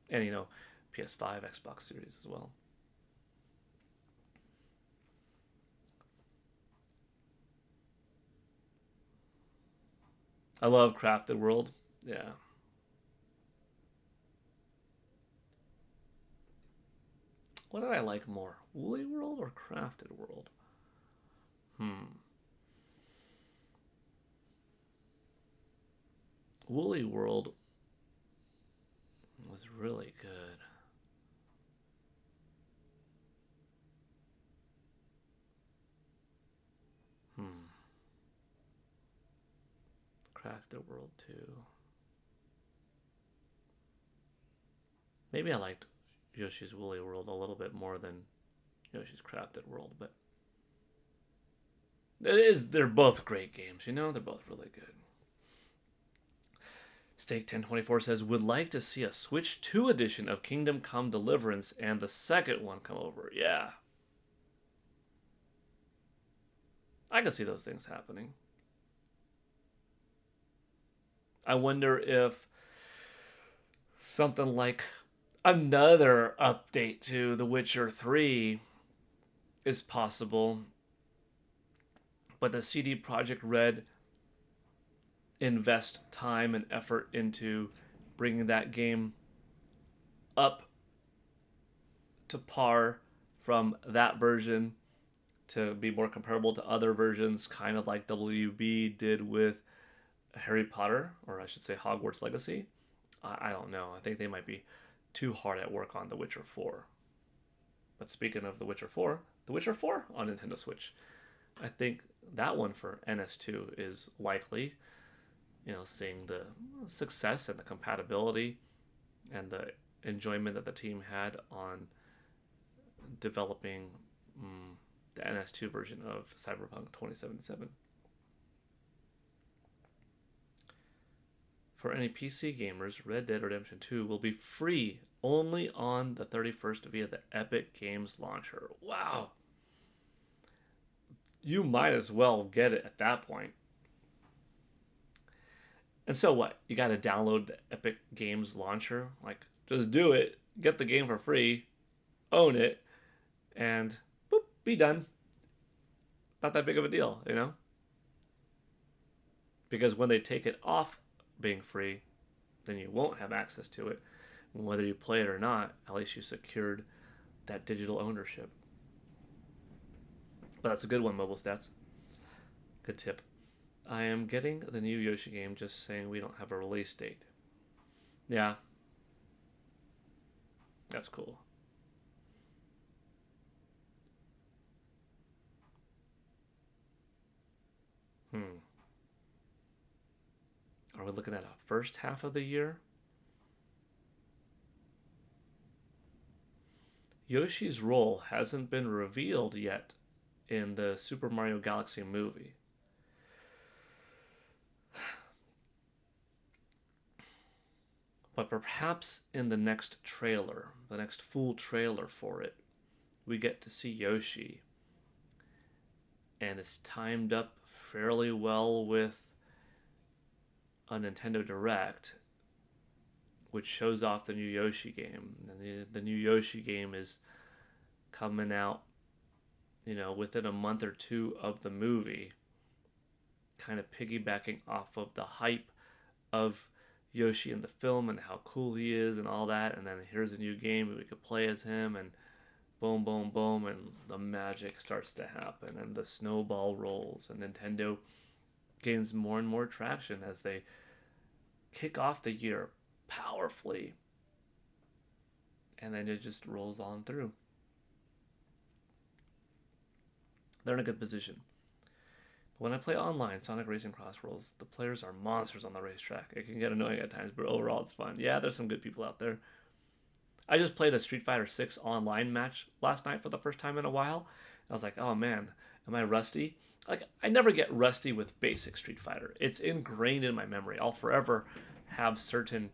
And, PS5, Xbox Series as well. I love Crafted World. Yeah. What did I like more? Woolly World or Crafted World? Woolly World was really good. Crafted World 2. Maybe I liked Yoshi's Woolly World a little bit more than Yoshi's Crafted World, but they're both great games, they're both really good. Steak 1024 says, would like to see a Switch 2 edition of Kingdom Come Deliverance and the second one come over. Yeah. I can see those things happening. I wonder if something like another update to The Witcher 3 is possible, but the CD Projekt Red invest time and effort into bringing that game up to par from that version to be more comparable to other versions, kind of like WB did with Harry Potter, or I should say Hogwarts Legacy. I don't know. I think they might be too hard at work on The Witcher 4. But speaking of The Witcher 4, The Witcher 4 on Nintendo Switch. I think that one for NS2 is likely. Seeing the success and the compatibility and the enjoyment that the team had on developing the NS2 version of Cyberpunk 2077. For any PC gamers, Red Dead Redemption 2 will be free only on the 31st via the Epic Games launcher. Wow! You might as well get it at that point. And so what? You got to download the Epic Games launcher? Just do it, get the game for free, own it, and boop, be done. Not that big of a deal, Because when they take it off being free, then you won't have access to it. Whether you play it or not, at least you secured that digital ownership. But that's a good one, Mobile Stats. Good tip. I am getting the new Yoshi game, just saying we don't have a release date. Yeah. That's cool. Are we looking at a first half of the year? Yoshi's role hasn't been revealed yet in the Super Mario Galaxy movie. But perhaps in the next trailer, the next full trailer for it, we get to see Yoshi. And it's timed up fairly well with a Nintendo Direct, which shows off the new Yoshi game. And the new Yoshi game is coming out, within a month or two of the movie, kind of piggybacking off of the hype of Yoshi in the film and how cool he is and all that. And then here's a new game and we could play as him, and boom, boom, boom, and the magic starts to happen, and the snowball rolls, and Nintendo gains more and more traction as they kick off the year powerfully, and then it just rolls on through. They're in a good position. But when I play online, Sonic Racing Cross Rolls, the players are monsters on the racetrack. It can get annoying at times, but overall it's fun. Yeah, there's some good people out there. I just played a Street Fighter 6 online match last night for the first time in a while. I was like, oh man, am I rusty? Like, I never get rusty with basic Street Fighter. It's ingrained in my memory. I'll forever have certain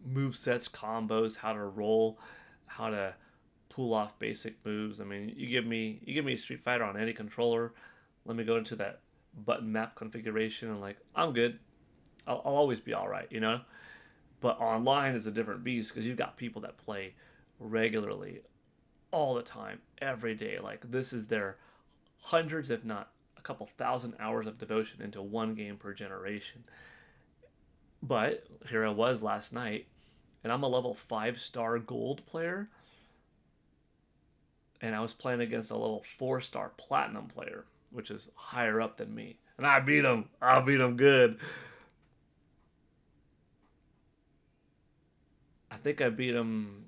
move sets, combos, how to roll, how to pull off basic moves. I mean, you give me Street Fighter on any controller. Let me go into that button map configuration and like, I'm good. I'll always be all right, you know? But online is a different beast because you've got people that play regularly all the time, every day. Like, this is their hundreds, if not a couple thousand hours of devotion into one game per generation. But here I was last night, and I'm a level 5-star gold player, and I was playing against a level 4-star platinum player, which is higher up than me. And I beat him. I beat him good. I think I beat him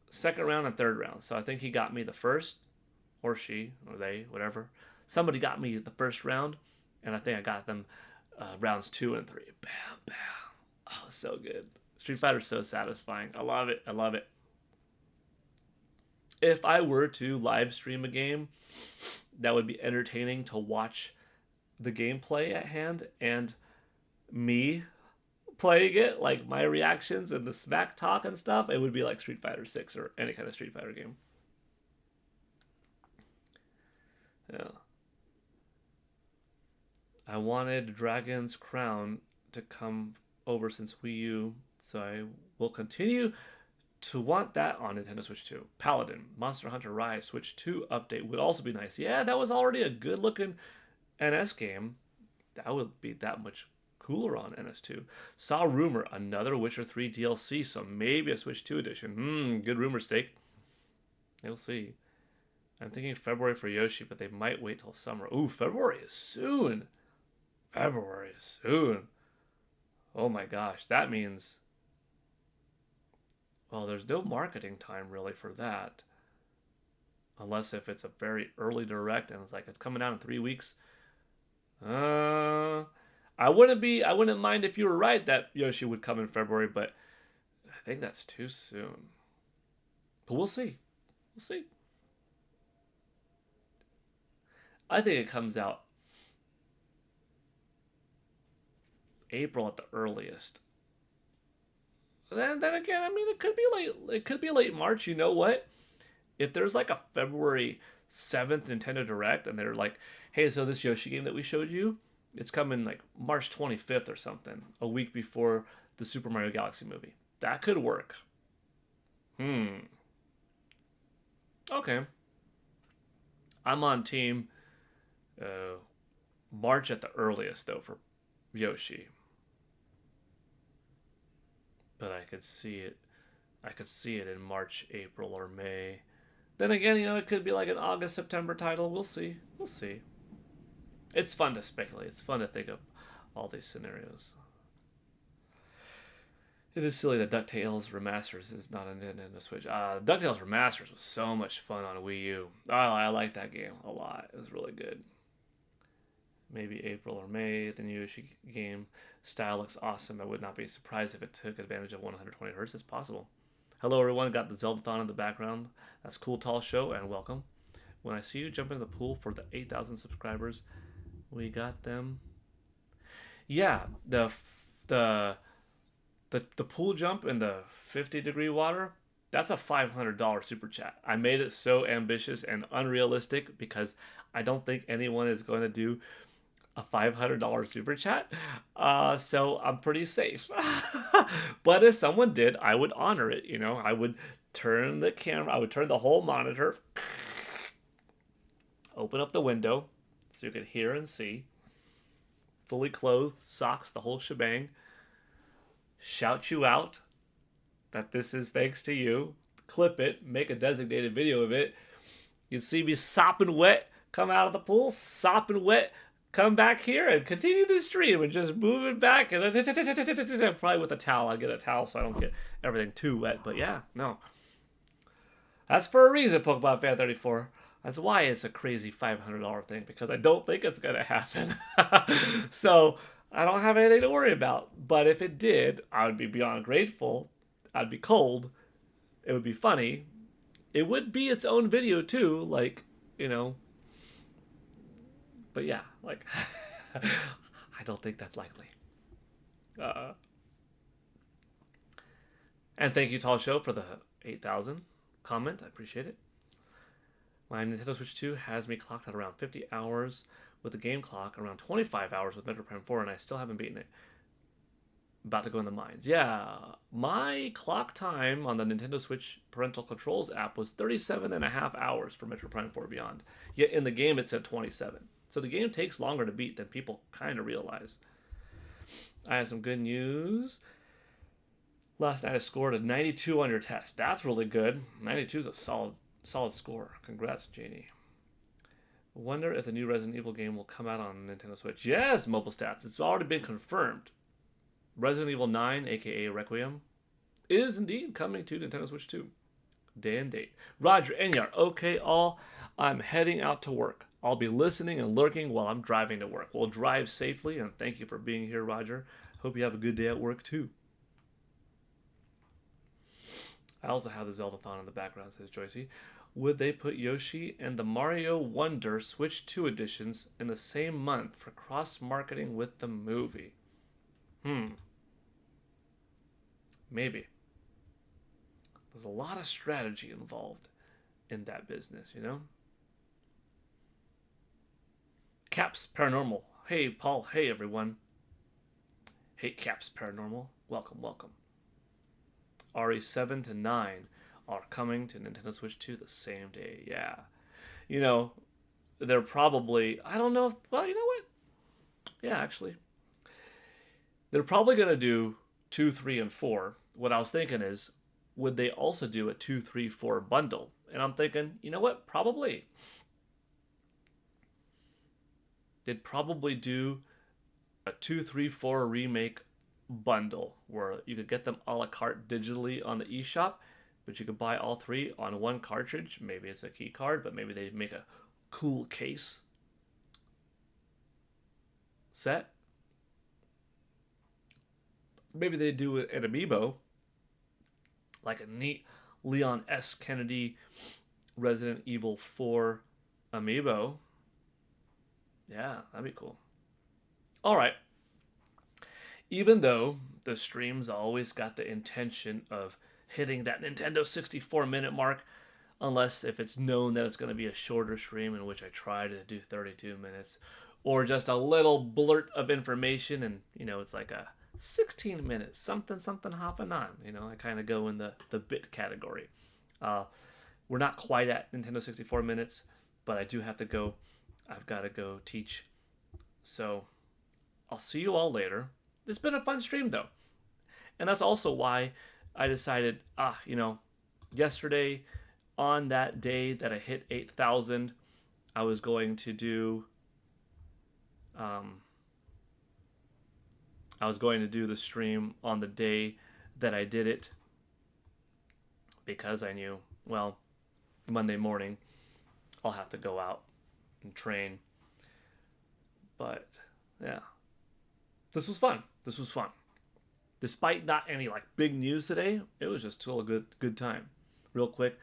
second round and third round. So I think he got me the first, or she, or they, whatever. Somebody got me the first round, and I think I got them rounds 2 and 3. Bam, bam. Oh, so good. Street Fighter's so satisfying. I love it. I love it. If I were to live stream a game, that would be entertaining to watch the gameplay at hand and me playing it, like my reactions and the smack talk and stuff. It would be like Street Fighter 6 or any kind of Street Fighter game. Yeah. I wanted Dragon's Crown to come over since Wii U, so I will continue to want that on Nintendo Switch 2. Paladin, Monster Hunter Rise Switch 2 update would also be nice. Yeah, that was already a good looking NS game. That would be that much cooler on NS2. Saw rumor another Witcher 3 DLC, so maybe a Switch 2 edition. Good rumor, Steak. We'll see. I'm thinking February for Yoshi, but they might wait till summer. Ooh, February is soon. February is soon. Oh my gosh, that means... Well, there's no marketing time really for that. Unless if it's a very early direct and it's like it's coming out in 3 weeks. I wouldn't mind if you were right that Yoshi would come in February, but I think that's too soon. But we'll see. We'll see. I think it comes out April at the earliest. Then again, I mean, it could be late. It could be late March. You know what? If there's like a February 7th Nintendo Direct, and they're like, "Hey, so this Yoshi game that we showed you, it's coming like March 25th or something, a week before the Super Mario Galaxy movie." That could work. Okay. I'm on team March at the earliest though for Yoshi. But I could see it. I could see it in March, April, or May. Then again, you know, it could be like an August, September title. We'll see. We'll see. It's fun to speculate. It's fun to think of all these scenarios. It is silly that DuckTales Remasters is not on Nintendo Switch. DuckTales Remasters was so much fun on Wii U. Oh, I like that game a lot. It was really good. Maybe April or May. The new Yoshi game style looks awesome. I would not be surprised if it took advantage of 120 Hz. It's possible. Hello, everyone. Got the Zeldathon in the background. That's Cool Tall Show, and welcome. When I see you jump into the pool for the 8,000 subscribers, we got them. Yeah, the pool jump in the 50-degree water, that's a $500 super chat. I made it so ambitious and unrealistic because I don't think anyone is going to do a $500 super chat. So I'm pretty safe. But if someone did, I would honor it. You know, I would turn the camera, I would turn the whole monitor, open up the window so you could hear and see, fully clothed, socks, the whole shebang, shout you out that this is thanks to you, clip it, make a designated video of it. You'd see me sopping wet, come out of the pool, sopping wet, come back here and continue the stream and just move it back. And then probably with a towel. I get a towel so I don't get everything too wet. But yeah, no. That's for a reason, Pokemon Fan 34. That's why it's a crazy $500 thing, because I don't think it's going to happen. So I don't have anything to worry about. But if it did, I would be beyond grateful. I'd be cold. It would be funny. It would be its own video too, like, you know. But yeah, like, I don't think that's likely. And thank you, Tall Show, for the 8,000 comment. I appreciate it. My Nintendo Switch 2 has me clocked at around 50 hours with the game clock, around 25 hours with Metro Prime 4, and I still haven't beaten it. About to go in the mines. Yeah, my clock time on the Nintendo Switch Parental Controls app was 37.5 hours for Metro Prime 4 Beyond. Yet in the game it said 27. So the game takes longer to beat than people kind of realize. I have some good news. Last night I scored a 92 on your test. That's really good. 92 is a solid score. Congrats, Janie. Wonder if the new Resident Evil game will come out on Nintendo Switch. Yes, mobile stats. It's already been confirmed. Resident Evil 9, aka Requiem, is indeed coming to Nintendo Switch 2. Day and date. Roger Enyar. Okay, all. I'm heading out to work. I'll be listening and lurking while I'm driving to work. We'll drive safely, and thank you for being here, Roger. Hope you have a good day at work, too. I also have the Zelda-thon in the background, says Joycey. Would they put Yoshi and the Mario Wonder Switch 2 editions in the same month for cross-marketing with the movie? Maybe. There's a lot of strategy involved in that business, you know? Caps Paranormal. Hey, Paul. Hey, everyone. Hey, Caps Paranormal. Welcome, welcome. RE7 to 9 are coming to Nintendo Switch 2 the same day. Yeah. You know, they're probably... I don't know if... Well, you know what? Yeah, actually. They're probably going to do 2, 3, and 4. What I was thinking is, would they also do a 2, 3, 4 bundle? And I'm thinking, you know what? Probably. They'd probably do a 2, 3, 4 remake bundle where you could get them a la carte digitally on the eShop, but you could buy all 3 on one cartridge. Maybe it's a key card, but maybe they make a cool case set. Maybe they do an amiibo, like a neat Leon S. Kennedy Resident Evil 4 amiibo. Yeah, that'd be cool. All right. Even though the stream's always got the intention of hitting that Nintendo 64-minute mark, unless if it's known that it's going to be a shorter stream in which I try to do 32 minutes, or just a little blurt of information and, you know, it's like a 16 minutes, something hopping on. You know, I kind of go in the bit category. We're not quite at Nintendo 64 minutes, but I do have to go. I've got to go teach. So I'll see you all later. It's been a fun stream, though. And that's also why I decided, you know, yesterday on that day that I hit 8,000, I was going to do... I was going to do the stream on the day that I did it because I knew, well, Monday morning I'll have to go out and train. But yeah, this was fun. This was fun. Despite not any like big news today, it was just still a good time. Real quick,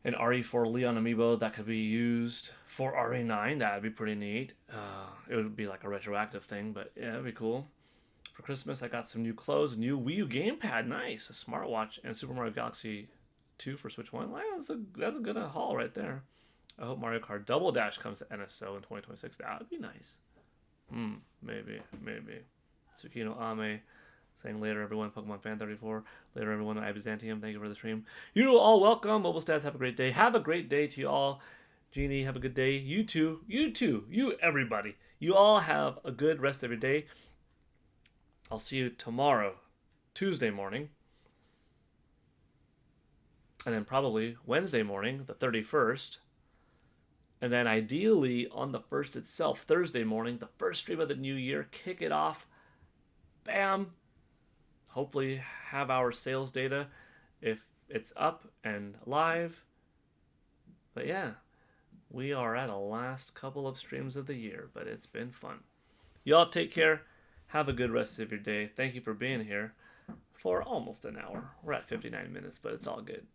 an RE4 Leon amiibo that could be used for RE9. That'd be pretty neat. It would be like a retroactive thing, but yeah, it'd be cool. For Christmas, I got some new clothes, a new Wii U gamepad, nice, a smartwatch, and Super Mario Galaxy 2 for Switch 1. Well, that's a good haul right there. I hope Mario Kart Double Dash comes to NSO in 2026. That would be nice. Maybe. Tsukino Ame saying later, everyone. Pokemon Fan 34. Later, everyone. I Byzantium. Thank you for the stream. You all welcome. Mobile Stats, have a great day. Have a great day to you all. Jeannie, have a good day. You too. You, everybody. You all have a good rest of your day. I'll see you tomorrow, Tuesday morning. And then probably Wednesday morning, the 31st. And then ideally on the 1st itself, Thursday morning, the first stream of the new year, kick it off. Bam! Hopefully have our sales data if it's up and live. But yeah, we are at a last couple of streams of the year, but it's been fun. Y'all take care. Have a good rest of your day. Thank you for being here for almost an hour. We're at 59 minutes, but it's all good.